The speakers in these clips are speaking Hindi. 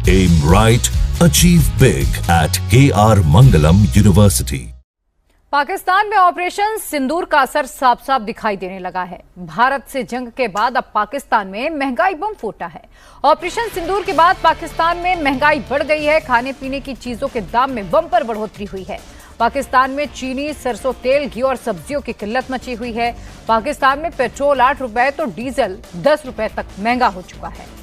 Aim right, achieve big at KR Mangalam University. Pakistan में ऑपरेशन सिंदूर का असर साफ साफ दिखाई देने लगा है। भारत से जंग के बाद अब पाकिस्तान में महंगाई बम फूटा है। ऑपरेशन सिंदूर के बाद पाकिस्तान में महंगाई बढ़ गई है। खाने पीने की चीजों के दाम में बम्पर बढ़ोतरी हुई है। पाकिस्तान में चीनी, सरसों तेल, घी और सब्जियों की किल्लत मची हुई है। पाकिस्तान में पेट्रोल 8 रुपए तो डीजल 10 रुपए तक महंगा हो चुका है।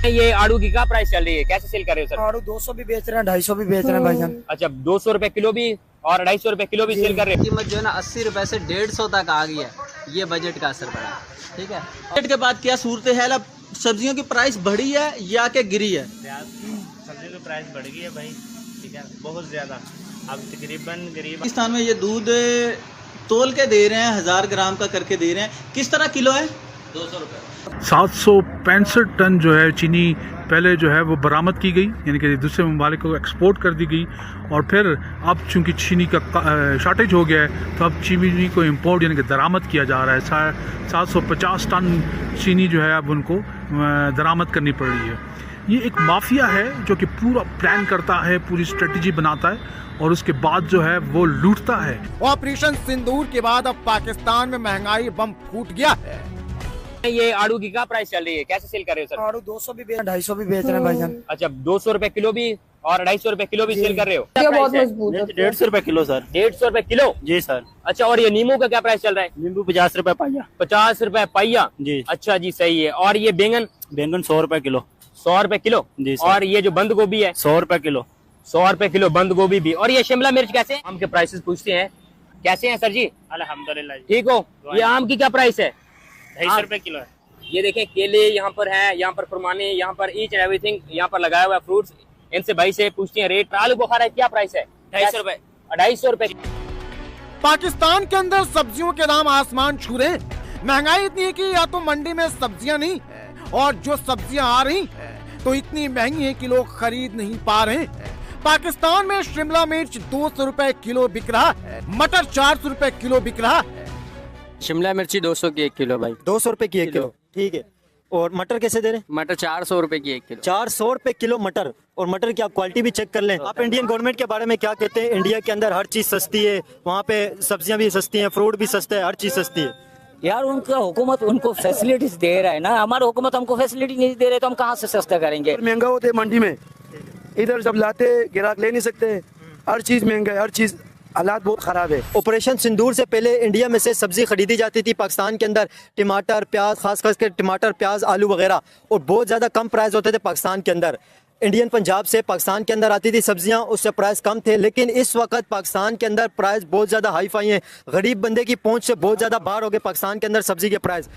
ये आड़ू की क्या प्राइस चल रही है, कैसे सेल कर रहे हो सर? आड़ू 200 भी बेच रहे हैं, 250 भी बेच रहे हैं भाईजान। अच्छा, 200 रुपए किलो भी और 250 रुपए किलो भी सेल कर रहे हैं। कीमत जो है ना 80 रुपए से 150 तक आ गई है। ये बजट का असर पड़ा, ठीक है। बजट के बाद क्या सूरत है? अब सब्जियों की प्राइस बढ़ी है या के गिरी है? सब्जियों की प्राइस बढ़ गई है भाई, ठीक है, बहुत ज्यादा। अब तकरीबन गरीब पाकिस्तान में ये दूध तोल के दे रहे हैं, 1000 ग्राम का करके दे रहे हैं। किस तरह किलो है? 200 रुपए। 765 टन जो है चीनी पहले जो है वो बरामद की गई, यानी कि दूसरे ममालिक को एक्सपोर्ट कर दी गई। और फिर अब चूंकि चीनी का शॉर्टेज हो गया है तो अब चीनी को इंपोर्ट यानी कि दरामद किया जा रहा है। 750 टन चीनी जो है अब उनको दरामद करनी पड़ रही है। ये एक माफिया है जो कि पूरा प्लान करता है, पूरी स्ट्रेटजी बनाता है और उसके बाद जो है वो लूटता है। ऑपरेशन सिंदूर के बाद अब पाकिस्तान में महंगाई बम फूट गया है। ये आड़ू की क्या प्राइस चल रही है, कैसे सेल कर रहे हो सर? आड़ू 200 भी बेच 250 भी बेच रहे हैं भाईजान। अच्छा, 200 रुपए किलो भी और 250 रुपए किलो भी सेल कर रहे हो। ये बहुत मजबूत है। 150 रुपए किलो सर। 150 रुपए किलो जी सर। अच्छा, और ये नींबू का क्या प्राइस चल रहा है? नींबू 50 रुपए पाइया। 50 रुपए पाइया जी। अच्छा जी, सही है। और ये बैंगन? बैंगन 100 रुपए किलो। 100 रुपए किलो जी सर। और ये जो बंद गोभी है? 100 रुपए किलो। 100 रुपए किलो बंद गोभी भी। और ये शिमला मिर्च कैसे? आम के प्राइसेस पूछते हैं, कैसे हैं सर जी? अल्हम्दुलिल्लाह ठीक हो। ये आम की क्या प्राइस है? 250 रुपए किलो है। ये देखें, केले यहाँ पर है, यहाँ पर फरमाने, यहाँ पर ईच एंड एवरीथिंग यहाँ पर लगाया हुआ है, फ्रूट्स। इनसे भाई से पूछते हैं रेट। आलू बुखारा क्या प्राइस है? 250 रुपए। 250 रुपए। पाकिस्तान के अंदर सब्जियों के दाम आसमान छू रहे हैं। महंगाई इतनी है कि या तो मंडी में सब्जियां नहीं है और जो सब्जियां आ रही हैं तो इतनी महंगी है कि लोग खरीद नहीं पा रहे हैं। पाकिस्तान में शिमला मिर्च 200 रुपए किलो बिक रहा है, मटर 400 रुपए किलो बिक रहा है। शिमला मिर्ची 200 की 1 किलो भाई। 200 रुपए की 1 किलो, ठीक है। और मटर कैसे दे रहे हैं? मटर 400 रुपए की 1 किलो। 400 रुपए किलो मटर। और मटर की आप क्वालिटी भी चेक कर लें। आप इंडियन गवर्नमेंट के बारे में क्या कहते हैं? इंडिया के अंदर हर चीज सस्ती है, वहाँ पे सब्जियां भी सस्ती हैं, फ्रूट भी सस्ता है, हर चीज सस्ती है। यार उनका हुकूमत उनको फैसिलिटीज दे रहा है ना, हमारा हुकूमत हमको फैसिलिटी नहीं दे रहे तो हम कहाँ से सस्ता करेंगे? महंगा होते मंडी में, इधर जब लाते ग्राहक ले नहीं सकते, हर चीज महंगा है, हर चीज हालात बहुत ख़राब है। ऑपरेशन सिंदूर से पहले इंडिया में से सब्जी खरीदी जाती थी पाकिस्तान के अंदर, टमाटर, प्याज, खास करके टमाटर, प्याज, आलू वगैरह, और बहुत ज़्यादा कम प्राइस होते थे पाकिस्तान के अंदर। इंडियन पंजाब से पाकिस्तान के अंदर आती थी सब्जियां, उससे प्राइस कम थे। लेकिन इस वक्त पाकिस्तान के अंदर प्राइस बहुत ज़्यादा हाई फाई है, गरीब बंदे की पहुंच से बहुत ज़्यादा बाहर हो गए पाकिस्तान के अंदर सब्जी के प्राइस।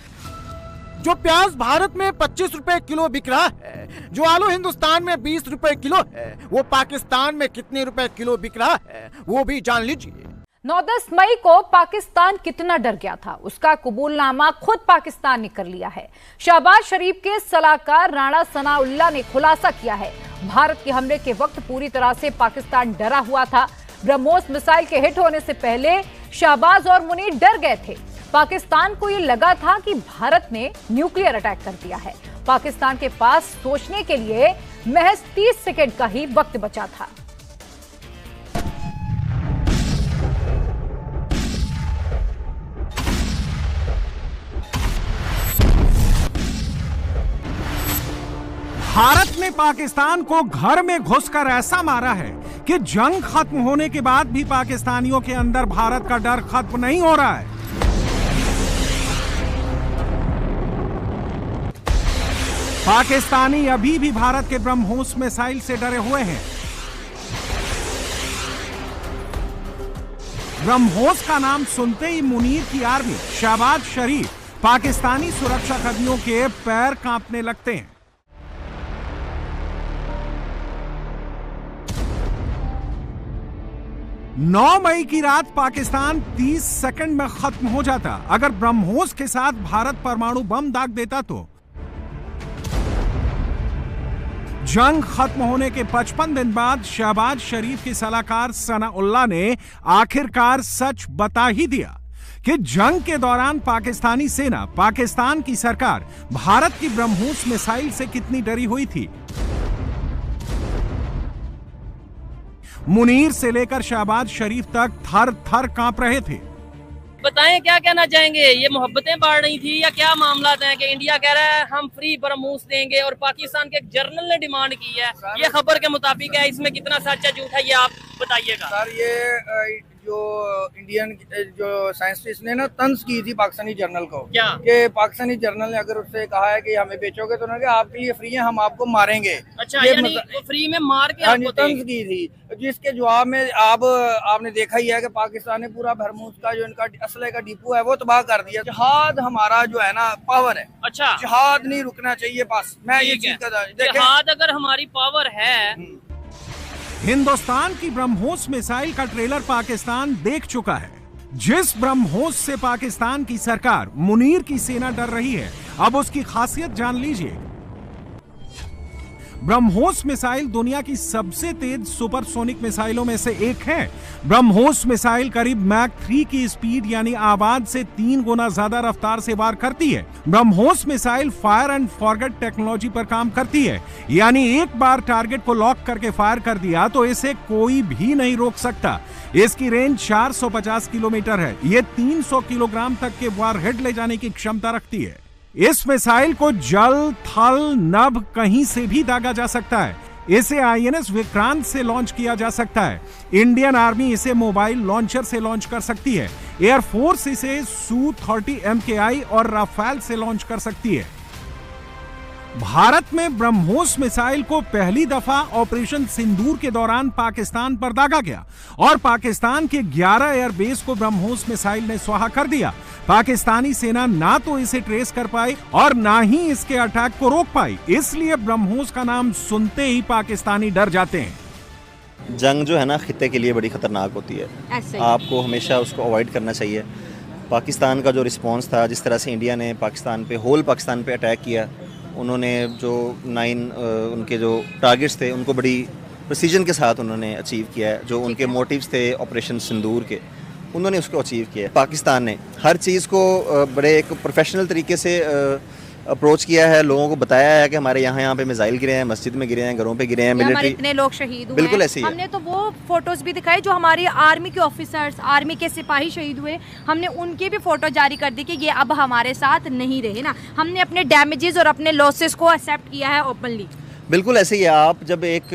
जो प्याज भारत में 25 रुपए किलो बिक रहा है, जो आलू हिंदुस्तान में 20 रुपए किलो है, वो पाकिस्तान में कितने रुपए किलो बिक रहा है वो भी जान लीजिए। 9-10 मई को पाकिस्तान कितना डर गया था उसका कबूलनामा खुद पाकिस्तान ने कर लिया है। शहबाज शरीफ के सलाहकार राणा सनाउल्लाह ने खुलासा किया है, भारत के हमले के वक्त पूरी तरह से पाकिस्तान डरा हुआ था। ब्रह्मोस मिसाइल के हिट होने से पहले शहबाज और मुनीर डर गए थे। पाकिस्तान को ये लगा था कि भारत ने न्यूक्लियर अटैक कर दिया है। पाकिस्तान के पास सोचने के लिए महज 30 सेकंड का ही वक्त बचा था। भारत ने पाकिस्तान को घर में घुसकर ऐसा मारा है कि जंग खत्म होने के बाद भी पाकिस्तानियों के अंदर भारत का डर खत्म नहीं हो रहा है। पाकिस्तानी अभी भी भारत के ब्रह्मोस मिसाइल से डरे हुए हैं। ब्रह्मोस का नाम सुनते ही मुनीर की आर्मी, शहबाज शरीफ, पाकिस्तानी सुरक्षा कर्मियों के पैर कांपने लगते हैं। नौ मई की रात पाकिस्तान 30 सेकंड में खत्म हो जाता अगर ब्रह्मोस के साथ भारत परमाणु बम दाग देता तो। जंग खत्म होने के 55 दिन बाद शहबाज शरीफ के सलाहकार सनाउल्लाह ने आखिरकार सच बता ही दिया कि जंग के दौरान पाकिस्तानी सेना, पाकिस्तान की सरकार भारत की ब्रह्मोस मिसाइल से कितनी डरी हुई थी। मुनीर से लेकर शहबाज शरीफ तक थर थर कांप रहे थे। बताएं क्या कहना चाहेंगे, ये मोहब्बतें बढ़ रही थी या क्या मामला है कि इंडिया कह रहा है हम फ्री ब्रह्मोस देंगे और पाकिस्तान के एक जर्नल ने डिमांड की है, ये खबर के मुताबिक है, इसमें कितना सच है झूठ है ये आप बताइएगा। सर ये जो इंडियन जो साइंटिस्ट ने ना तंज की थी पाकिस्तानी जर्नल को, क्या कि पाकिस्तानी जर्नल ने अगर उससे कहा है कि हमें बेचोगे तो उन्होंने कहा आपके लिए फ्री है, हम आपको मारेंगे। अच्छा, यानी फ्री में मार के आपको तंज की थी, जिसके जवाब में आपने देखा ही है कि पाकिस्तान ने पूरा ब्रह्मोस का जो इनका असले का डिपो है वो तबाह कर दिया। जिहाद हमारा जो है ना पावर है। अच्छा, जिहाद नहीं रुकना चाहिए बस, मैं ये चीज का जिहाद अगर हमारी पावर है। हिंदुस्तान की ब्रह्मोस मिसाइल का ट्रेलर पाकिस्तान देख चुका है। जिस ब्रह्मोस से पाकिस्तान की सरकार, मुनीर की सेना डर रही है, अब उसकी खासियत जान लीजिए। ब्रह्मोस मिसाइल दुनिया की सबसे तेज सुपरसोनिक मिसाइलों में से एक है। ब्रह्मोस मिसाइल करीब मैक 3 की स्पीड यानी आवाज से 3 गुना ज्यादा रफ्तार से वार करती है। BrahMos missile fire and forget technology पर काम करती है, यानी एक बार टारगेट को लॉक करके फायर कर दिया तो इसे कोई भी नहीं रोक सकता। इसकी रेंज 450 किलोमीटर है। ये 300 किलोग्राम तक के वारहेड ले जाने की क्षमता रखती है। इस मिसाइल को जल, थल, नभ कहीं से भी दागा जा सकता है। इसे INS विक्रांत से लॉन्च किया जा सकता है। इंडियन आर्मी इसे मोबाइल लॉन्चर से लॉन्च कर सकती है। एयरफोर्स इसे Su-30 MKI और राफेल से लॉन्च कर सकती है। भारत में ब्रह्मोस मिसाइल को पहली दफा ऑपरेशन सिंदूर के दौरान पाकिस्तान पर दागा गया और पाकिस्तान के 11 एयरबेस को ब्रह्मोस मिसाइल ने स्वाहा कर दिया। पाकिस्तानी सेना ना तो इसे ट्रेस कर पाई और ना ही इसके अटैक को रोक पाई, इसलिए ब्रह्मोस का नाम सुनते ही पाकिस्तानी डर जाते हैं। जंग जो है ना खित्ते के लिए बड़ी खतरनाक होती है, आपको हमेशा उसको अवॉइड करना चाहिए। पाकिस्तान का जो रिस्पॉन्स था, जिस तरह से इंडिया ने पाकिस्तान पे, होल पाकिस्तान पे अटैक किया, उन्होंने जो 9 उनके जो टारगेट्स थे उनको बड़ी प्रिसीजन के साथ उन्होंने अचीव किया है। जो उनके मोटिव्स थे ऑपरेशन सिंदूर के, उन्होंने उसको अचीव किया है। पाकिस्तान ने हर चीज़ को बड़े एक प्रोफेशनल तरीके से अप्रोच किया है, लोगों को बताया है कि हमारे यहाँ पे मिसाइल गिरे हैं, मस्जिद में गिरे हैं, घरों पे गिरे हैं, मिलिट्री, इतने लोग शहीद हुए, बिल्कुल ऐसे ही हमने तो वो फोटोज भी दिखाए जो हमारी आर्मी के ऑफिसर्स, आर्मी के सिपाही शहीद हुए, हमने उनके भी फोटो जारी कर दी कि ये अब हमारे साथ नहीं रहे ना। हमने अपने डैमेजेस और अपने लॉसेस को एक्सेप्ट किया है ओपनली। बिल्कुल ऐसे ही है। आप जब एक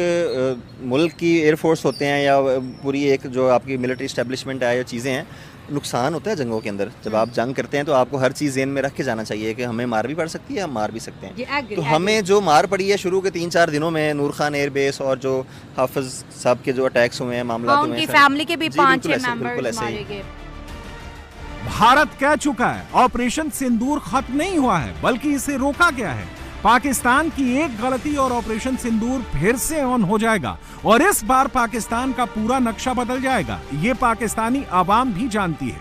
मुल्क की एयरफोर्स होते हैं या पूरी एक जो आपकी मिलिट्री इस्टेब्लिशमेंट है या चीज़ें हैं, नुकसान होता है जंगों के अंदर। जब आप जंग करते हैं तो आपको हर चीज़ ज़हन में रख के जाना चाहिए कि हमें मार भी पड़ सकती है, हम मार भी सकते हैं। तो हमें जो मार पड़ी है शुरू के 3-4 दिनों में, नूर खान एयरबेस और जो हाफिज साहब के जो अटैक्स हुए हैं, मामला हुए हैं, फैमिली के भी 5-6 मेंबर्स मारे गए। भारत कह चुका है ऑपरेशन सिंदूर खत्म नहीं हुआ है, बल्कि इसे रोका गया है। पाकिस्तान की एक गलती और ऑपरेशन सिंदूर फिर से ऑन हो जाएगा और इस बार पाकिस्तान का पूरा नक्शा बदल जाएगा। ये पाकिस्तानी आवाम भी जानती है।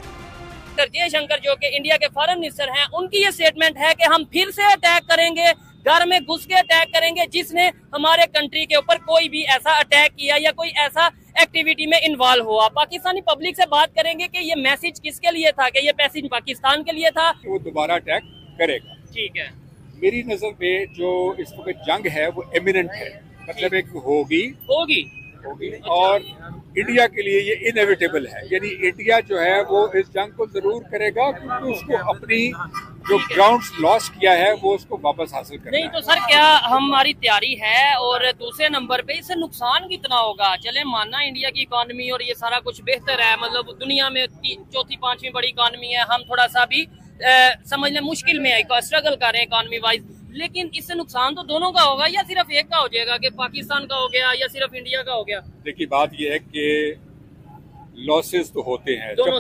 जयशंकर जो कि इंडिया के फॉरेन मिनिस्टर हैं, उनकी ये स्टेटमेंट है कि हम फिर से अटैक करेंगे, घर में घुस के अटैक करेंगे जिसने हमारे कंट्री के ऊपर कोई भी ऐसा अटैक किया या कोई ऐसा एक्टिविटी में इन्वॉल्व हुआ। पाकिस्तानी पब्लिक से बात करेंगे कि ये मैसेज किसके लिए था, कि ये मैसेज पाकिस्तान के लिए था। वो दोबारा अटैक करेगा। ठीक है, मेरी नजर में जो इस वक्त जंग है वो इमिनेंट है, मतलब एक होगी और इंडिया के लिए ये इनएविटेबल है। यानी इंडिया जो है वो इस जंग को जरूर करेगा, क्योंकि उसको अपनी जो ग्राउंड लॉस किया है वो उसको वापस हासिल करना नहीं। तो सर क्या हमारी तैयारी है, और दूसरे नंबर पे इससे नुकसान कितना होगा? चले मानना इंडिया की इकोनॉमी और ये सारा कुछ बेहतर है, मतलब दुनिया में 4th-5वीं बड़ी इकोनॉमी है, हम थोड़ा सा भी समझने मुश्किल में है, स्ट्रगल कर रहे हैं इकोनॉमी वाइज, लेकिन इससे नुकसान तो दोनों का होगा या सिर्फ एक का हो जाएगा, कि पाकिस्तान का हो गया या सिर्फ इंडिया का हो गया? देखिए बात यह है कि लॉसेस तो होते हैं, जब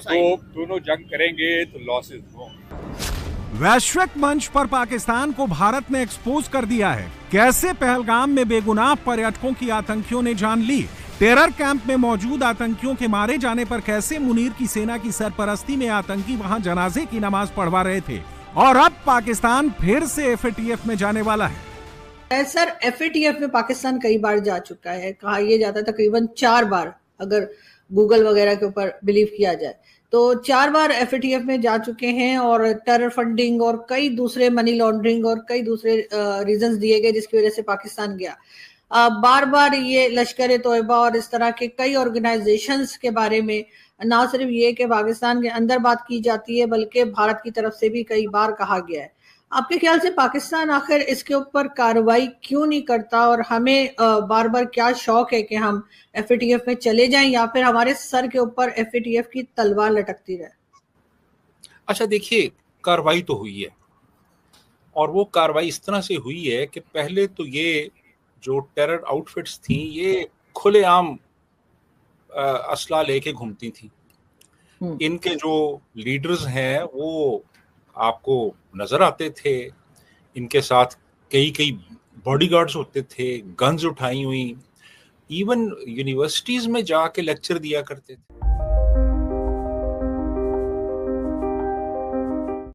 दोनों जंग करेंगे तो लॉसेस होंगे। वैश्विक मंच पर पाकिस्तान को भारत ने एक्सपोज कर दिया है। कैसे पहलगाम में बेगुनाह पर्यटकों की आतंकियों ने जान ली। टेरर कैंप में मौजूद आतंकियों के मारे जाने पर कैसे मुनीर की सेना की सरपरस्ती में आतंकी वहां जनाजे की नमाज पढ़वा रहे थे। और अब पाकिस्तान फिर से FATF में जाने वाला है। सर FATF में पाकिस्तान कई बार जा चुका है, कहा यह जाता है तकरीबन 4 बार, अगर गूगल वगैरह के ऊपर बिलीव किया जाए। तो 4 बार FATF में जा चुके हैं और टेरर फंडिंग और कई दूसरे मनी लॉन्ड्रिंग और कई दूसरे रीजंस दिए गए जिसकी वजह से पाकिस्तान गया। बार बार ये लश्कर तोयबा और इस तरह के कई ऑर्गेनाइजेशंस के बारे में ना सिर्फ ये कि पाकिस्तान के अंदर बात की जाती है बल्कि भारत की तरफ से भी कई बार कहा गया है। आपके ख्याल से पाकिस्तान आखिर इसके ऊपर कार्रवाई क्यों नहीं करता और हमें बार बार क्या शौक है कि हम FATF में चले जाएं या फिर हमारे सर के ऊपर FATF की तलवार लटकती रहे? अच्छा देखिए, कार्रवाई तो हुई है और वो कार्रवाई इस तरह से हुई है कि पहले तो ये जो टेरर आउटफिट्स थी ये खुलेआम असला लेके घूमती थी। इनके जो लीडर्स हैं वो आपको नजर आते थे, इनके साथ कई बॉडीगार्ड्स होते थे, गन्स उठाई हुई, इवन यूनिवर्सिटीज में जाके लेक्चर दिया करते थे।